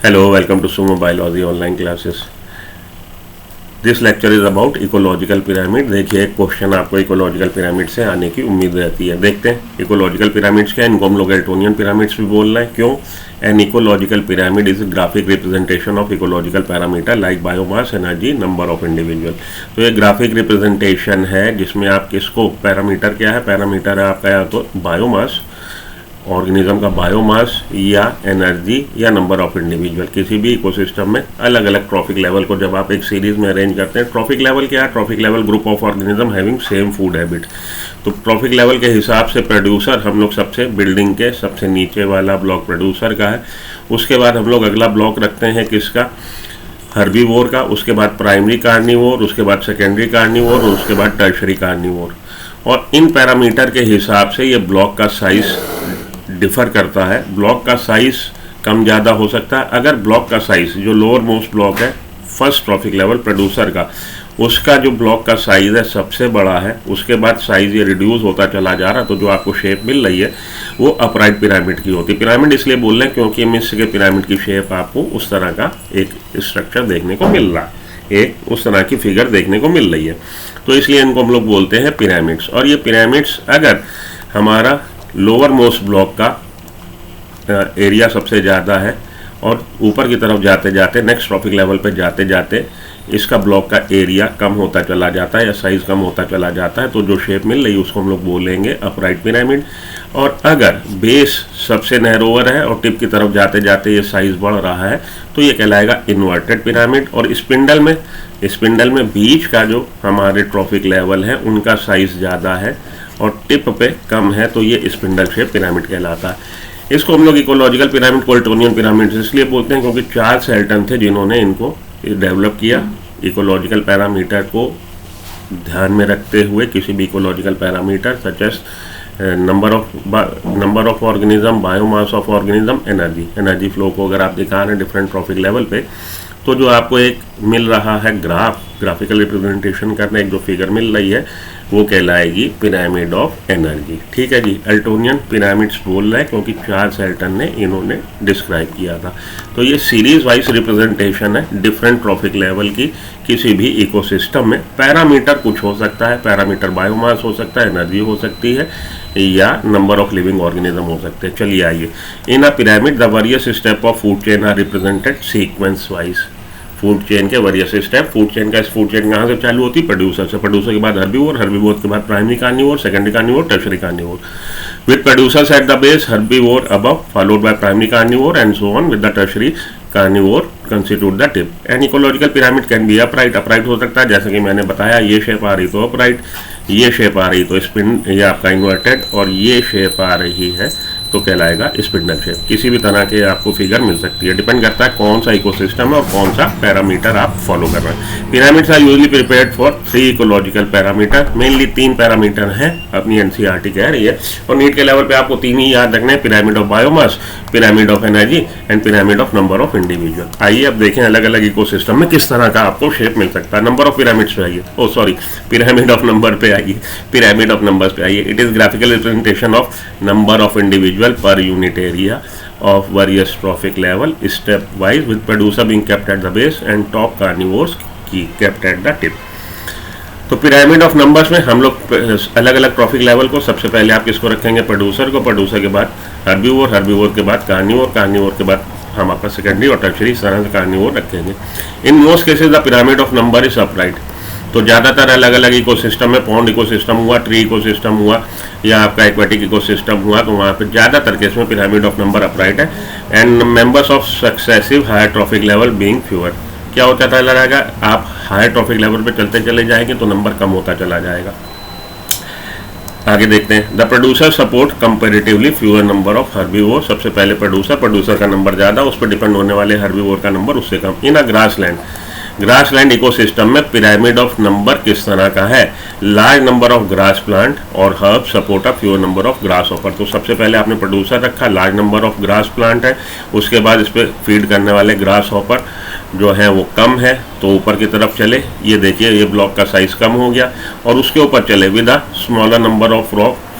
Hello, welcome to Sumo Biology online classes. This lecture is about ecological pyramid. देखिए एक question आपको ecological pyramid से आने की उम्मीद रहती है। देखते हैं इकोलॉजिकल पिरामिड्स क्या है। इनको हम लोग एल्टोनियन पिरामिड्स भी बोल रहे हैं। क्यों? An ecological pyramid is graphic representation of ecological parameter like biomass, energy, number of individual. तो ये ग्राफिक रिप्रेजेंटेशन है जिसमें आप किसको, पैरामीटर क्या है, पैरामीटर है आपका या तो बायोमास, ऑर्गेनिज्म का बायोमास, या एनर्जी या नंबर ऑफ इंडिविजुअल। किसी भी इकोसिस्टम में अलग अलग ट्रॉफिक लेवल को जब आप एक सीरीज में अरेंज करते हैं, ट्रॉफिक लेवल क्या है? Trophic level group of organism having same food habit. तो ट्रॉफिक लेवल के हिसाब से प्रोड्यूसर हम लोग सबसे बिल्डिंग के सबसे नीचे वाला ब्लॉक प्रोड्यूसर का है। उसके बाद हम लोग अगला ब्लॉक रखते हैं किसका, हर्बीवोर का। उसके बाद प्राइमरी कार्निवोर, उसके बाद सेकेंडरी कार्निवोर और उसके बाद टर्शरी कार्निवोर। और इन पैरामीटर के हिसाब से ये ब्लॉक का साइज डिफर करता है। ब्लॉक का साइज कम ज़्यादा हो सकता है। अगर ब्लॉक का साइज जो लोअर मोस्ट ब्लॉक है फर्स्ट ट्रॉफिक लेवल प्रोड्यूसर का, उसका जो ब्लॉक का साइज है सबसे बड़ा है, उसके बाद साइज ये रिड्यूस होता चला जा रहा, तो जो आपको शेप मिल रही है वो अपराइट पिरामिड की होती है। पिरामिड इसलिए बोल रहे हैं क्योंकि मिस्र के पिरामिड की शेप आपको उस तरह का एक स्ट्रक्चर देखने को मिल रहा है, एक उस तरह की फिगर देखने को मिल रही है। तो इसलिए इनको हम लोग बोलते हैं पिरामिड्स। और ये पिरामिड्स अगर हमारा लोअर मोस्ट ब्लॉक का एरिया सबसे ज़्यादा है और ऊपर की तरफ जाते जाते नेक्स्ट ट्रॉफिक लेवल पे जाते जाते इसका ब्लॉक का एरिया कम होता चला जाता है या साइज़ कम होता चला जाता है, तो जो शेप मिल रही है उसको हम लोग बोलेंगे अपराइट पिरामिड। और अगर बेस सबसे नैरोवर है और टिप की तरफ जाते जाते ये साइज़ बढ़ रहा है तो ये कहलाएगा इन्वर्टेड पिरामिड। और स्पिंडल में बीच का जो हमारे ट्रॉफिक लेवल है उनका साइज़ ज़्यादा है और टिप पे कम है, तो ये स्पिंडल शेप पिरामिड कहलाता है। इसको हम लोग इकोलॉजिकल पिरामिड को एल्टोनियन पिरामिड इसलिए बोलते हैं क्योंकि चार्ल्स एल्टन थे जिन्होंने इनको डेवलप किया। इकोलॉजिकल पैरामीटर को ध्यान में रखते हुए किसी भी ecological parameter such as number of organism, biomass of organism, energy flow को अगर आप दिखा रहे हैं डिफरेंट ट्रॉफिक लेवल पे, तो जो आपको एक मिल रहा है ग्राफिकल रिप्रेजेंटेशन करने एक जो फिगर मिल रही है वो कहलाएगी पिरामिड ऑफ एनर्जी। ठीक है जी, एल्टोनियन पिरामिड्स बोल रहे हैं क्योंकि चार्ल्स एल्टन ने इन्होंने डिस्क्राइब किया था। तो ये सीरीज वाइज रिप्रेजेंटेशन है डिफरेंट ट्रॉफिक लेवल की किसी भी इकोसिस्टम में। पैरामीटर कुछ हो सकता है, पैरामीटर बायोमास हो सकता है, एनर्जी हो सकती है या नंबर ऑफ लिविंग ऑर्गेनिज्म हो सकते हैं। चलिए आइए, in a pyramid the various step of food chain are represented sequence wise. Food chain के वेरियस स्टेप, फूड चेन कहाँ से चालू होती है? प्रोड्यूसर से। प्रोड्यूसर के बाद हर्बीवोर के बाद primary carnivore, secondary carnivore, tertiary carnivore. With producers at the base, herbivore above, followed by primary carnivore and so on with the tertiary carnivore constitute the tip. An ecological pyramid can be upright हो सकता है, जैसे कि मैंने बताया ये shape आ रही तो अपराइट, ये शेप आ रही तो स्पिन ये आपका इन्वर्टेड, और ये शेप आ रही है तो कहलाएगा स्पिंडल शेप। किसी भी तरह के आपको फिगर मिल सकती है, डिपेंड करता है कौन सा इकोसिस्टम है और कौन सा पैरामीटर आप फॉलो कर रहे हैं। Pyramids are usually prepared for 3 ecological parameter. Mainly 3 parameter हैं अपनी एनसीईआरटी कह रही है, और नीट के लेवल पे आपको 3 ही याद रखना है, pyramid of biomass, pyramid of energy and pyramid of number of individual. आइए अब देखें अलग अलग इकोसिस्टम में किस तरह का आपको शेप मिल सकता है। नंबर ऑफ पिरामिड्स पे आइए, पिरामिड ऑफ नंबर पे आइए, पिरामिड ऑफ नंबर्स पे आइए। It is graphical representation of number of individual per unit area of various trophic level step wise with producer being kept at the base and top carnivores kept at the tip। तो pyramid of numbers में हम लोग अलग अलग trophic level को सबसे पहले आप किसको रखेंगे? प्रोड्यूसर को। प्रोड्यूसर के बाद हर्बीवोर के बाद कार्निवोर के बाद हम आपका सेकेंडरी और टर्शरी, इस तरह से कार्निवोर रखेंगे। In most cases the pyramid of number is upright. तो ज़्यादातर अलग अलग इकोसिस्टम में, पॉन्ड इकोसिस्टम हुआ, ट्री इकोसिस्टम हुआ या आपका एक्वेटिक इकोसिस्टम हुआ, तो वहाँ पे ज़्यादातर केस में पिरामिड ऑफ नंबर अपराइट है। And members of successive higher trophic level being fewer. क्या होता चला जाएगा? आप हायर ट्रॉफिक लेवल पे चलते चले जाएंगे तो नंबर कम होता चला जाएगा। आगे देखते हैं, the producer support comparatively fewer number of herbivore. सबसे पहले प्रोड्यूसर का नंबर ज़्यादा, उस पर डिपेंड होने वाले हर्बीवोर का नंबर उससे कम। इन अ ग्रासलैंड इकोसिस्टम में पिरामिड ऑफ नंबर किस तरह का है? Large number of grass plant और herb support a fewer number of grasshopper. तो सबसे पहले आपने प्रोड्यूसर रखा, large number of grass plant है, उसके बाद इस पर फीड करने वाले ग्रास ऑपर जो है वो कम है तो ऊपर की तरफ चले। ये देखिए ये ब्लॉक का साइज कम हो गया, और उसके ऊपर चले with a smaller number of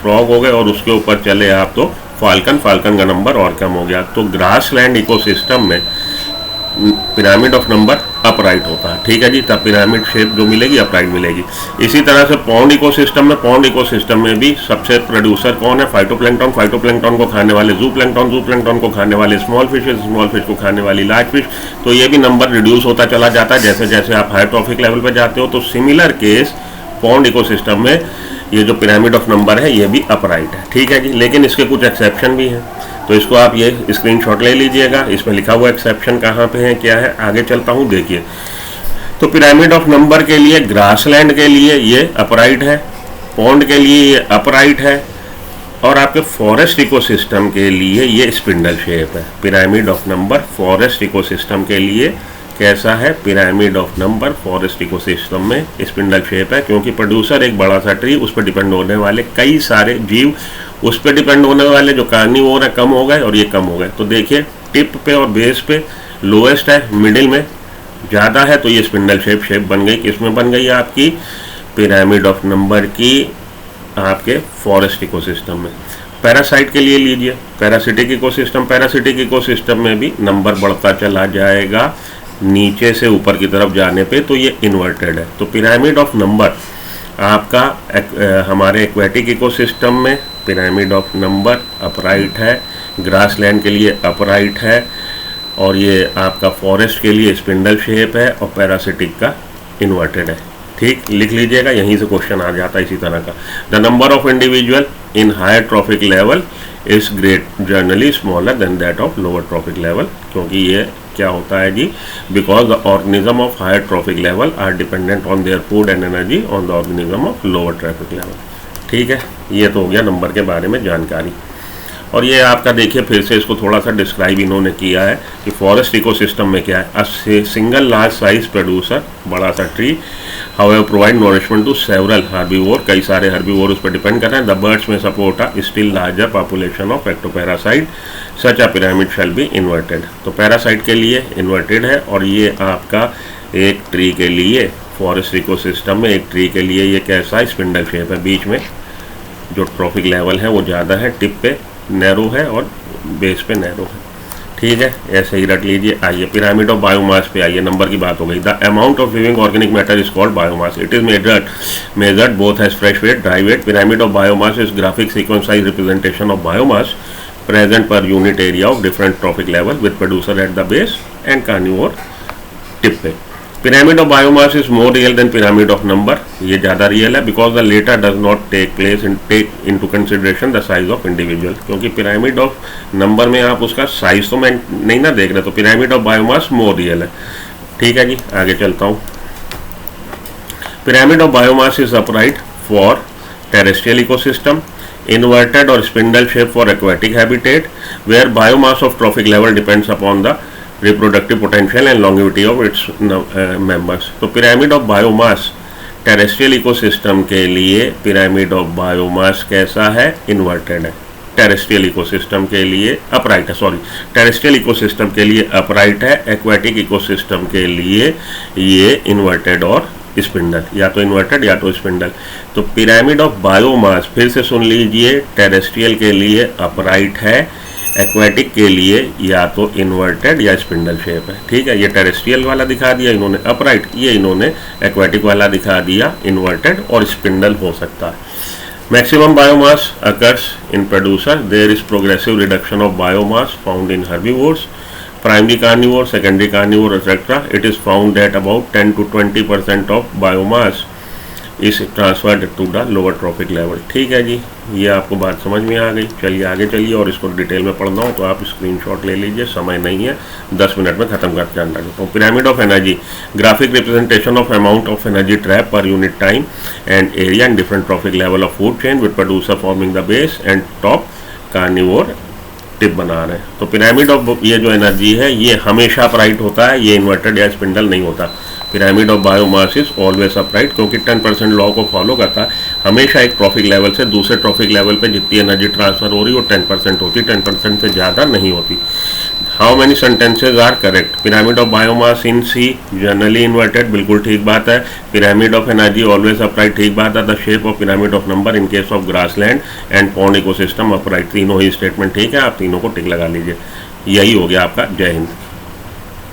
frog हो गए, और उसके ऊपर चले आप तो फाल्कन का नंबर और कम हो गया। तो ग्रासलैंड इकोसिस्टम में पिरामिड ऑफ नंबर अपराइट होता है, ठीक है जी, तब पिरामिड शेप जो मिलेगी अपराइट मिलेगी। इसी तरह से पॉन्ड इकोसिस्टम में भी सबसे प्रोड्यूसर कौन है? फाइटोप्लैंक्टन, फाइटोप्लैंक्टन को खाने वाले जूप्लैंक्टन, जूप्लैंक्टन को खाने वाले स्मॉल फिश को खाने वाली लार्ज फिश। तो ये भी नंबर रिड्यूस होता चला जाता है जैसे जैसे आप हायर ट्रॉफिक लेवल पर जाते हो। तो सिमिलर केस पॉन्ड इकोसिस्टम में ये जो पिरामिड ऑफ नंबर है ये भी अपराइट है, ठीक है जी। लेकिन इसके कुछ एक्सेप्शन भी हैं, तो इसको आप ये स्क्रीनशॉट ले लीजिएगा। इसमें लिखा हुआ एक्सेप्शन कहाँ पे है, क्या है, आगे चलता हूँ, देखिए। तो पिरामिड ऑफ नंबर के लिए, ग्रासलैंड के लिए ये अपराइट है, पॉन्ड के लिए ये अपराइट है, और आपके फॉरेस्ट इकोसिस्टम के लिए ये स्पिंडल शेप है। Pyramid of number forest ecosystem के लिए कैसा है? Pyramid of number forest ecosystem में स्पिंडल शेप है, क्योंकि प्रोड्यूसर एक बड़ा सा ट्री, उस पर डिपेंड होने वाले कई सारे जीव, उस पर डिपेंड होने वाले जो कार्निवोर है कम हो गए और ये कम हो गए। तो देखिए टिप पे और बेस पे लोएस्ट है, मिडिल में ज़्यादा है, तो ये स्पिंडल शेप बन गई। किसमें बन गई? आपकी पिरामिड ऑफ नंबर की आपके फॉरेस्ट इकोसिस्टम में। पैरासाइट के लिए लीजिए पैरासिटिक इकोसिस्टम में भी नंबर बढ़ता चला जाएगा नीचे से ऊपर की तरफ जाने पे, तो ये इन्वर्टेड है। तो पिरामिड ऑफ नंबर आपका हमारे एक्वेटिक इकोसिस्टम में पिरामिड ऑफ नंबर अपराइट है, ग्रासलैंड के लिए अपराइट है, और ये आपका फॉरेस्ट के लिए स्पिंडल शेप है, और पैरासिटिक का इन्वर्टेड है। ठीक, लिख लीजिएगा, यहीं से क्वेश्चन आ जाता है इसी तरह का। The number of individual in higher trophic level is great generally smaller than that of lower trophic level, क्योंकि ये क्या होता है जी, because the organism of higher trophic level are dependent on their food and energy on the organism of lower trophic level. ठीक है, ये तो हो गया नंबर के बारे में जानकारी। और ये आपका देखिए फिर से इसको थोड़ा सा डिस्क्राइब इन्होंने किया है कि फॉरेस्ट इकोसिस्टम में क्या है, a single large size producer, बड़ा सा tree, however provide nourishment to several herbivore, कई सारे हर्बीवोर उस पर डिपेंड कर रहे हैं। The birds may support a still larger population of ectoparasite, such a pyramid shall be inverted. तो पैरासाइट के लिए इन्वर्टेड है, और ये आपका एक ट्री के लिए, फॉरेस्ट इकोसिस्टम में एक ट्री के लिए ये कैसा स्पिंडल शेप है, बीच में जो ट्रॉफिक लेवल है वो ज़्यादा है, टिप पे नैरो है और बेस पे नैरो है। ठीक है, ऐसे ही रख लीजिए। आइए पिरामिड ऑफ बायोमास पे आइए, नंबर की बात हो गई। The amount of living organic matter is called biomass, it is measured both as fresh weight, dry weight. Pyramid of biomass is graphic sequence wise representation of biomass present per unit area of different trophic level with producer at the base and carnivore tip पे। Pyramid of biomass is more real than pyramid of number, ये ज़्यादा real है, because the later does not take into consideration the size of individual, क्योंकि pyramid of number में आप उसका size तो मैं नहीं ना देख रहे, तो pyramid of biomass more real है। ठीक है जी, आगे चलता हूँ। Pyramid of biomass is upright for terrestrial ecosystem, inverted or spindle shape for aquatic habitat, where biomass of trophic level depends upon the reproductive potential and longevity of its members। तो pyramid of biomass terrestrial ecosystem के लिए pyramid of biomass कैसा है? inverted है। terrestrial ecosystem के लिए upright है, terrestrial ecosystem के लिए upright है, aquatic ecosystem के लिए ये inverted और स्पिंडल, या तो इन्वर्टेड या तो स्पिंडल। तो पिरामिड ऑफ बायोमास फिर से सुन लीजिए, टेरेस्ट्रियल के लिए अपराइट है, एक्वेटिक के लिए या तो इन्वर्टेड या स्पिंडल शेप है। ठीक है, ये टेरेस्ट्रियल वाला दिखा दिया इन्होंने अपराइट, ये इन्होंने एक्वेटिक वाला दिखा दिया इन्वर्टेड और स्पिंडल हो सकता है। Maximum biomass occurs in producer, there is progressive reduction of biomass found in herbivores, primary carnivore, secondary carnivore, etc. It is found that about 10 to 20% of biomass is transferred to the lower trophic level। ठीक है जी, ये आपको बात समझ में आ गई। चलिए आगे चलिए, और इसको डिटेल में पढ़ना हो तो आप स्क्रीनशॉट ले लीजिए, समय नहीं है, 10 मिनट में खत्म करके जानना चाहता हूँ। Pyramid of energy, graphic representation of amount of energy trap per unit time and area and different trophic level of food chain with producer forming the base and top carnivore tip बना रहे हैं। तो pyramid of ये जो energy है ये हमेशा upright होता है, ये इन्वर्टेड या स्पिंडल नहीं होता। Pyramid of biomass is always upright, क्योंकि 10% लॉ को फॉलो करता है। हमेशा एक ट्रॉफिक लेवल से दूसरे ट्रॉफिक लेवल पे जितनी एनर्जी ट्रांसफर हो रही है वो 10% होती, 10% से ज़्यादा नहीं होती। How many sentences are correct? Pyramid of biomass in sea generally inverted, बिल्कुल ठीक बात है। Pyramid of energy always upright, ठीक बात है। The shape of pyramid of number in case of grassland and pond ecosystem upright, तीनों ही statement ठीक है, आप तीनों को टिक लगा लीजिए। यही हो गया आपका। जय हिंद।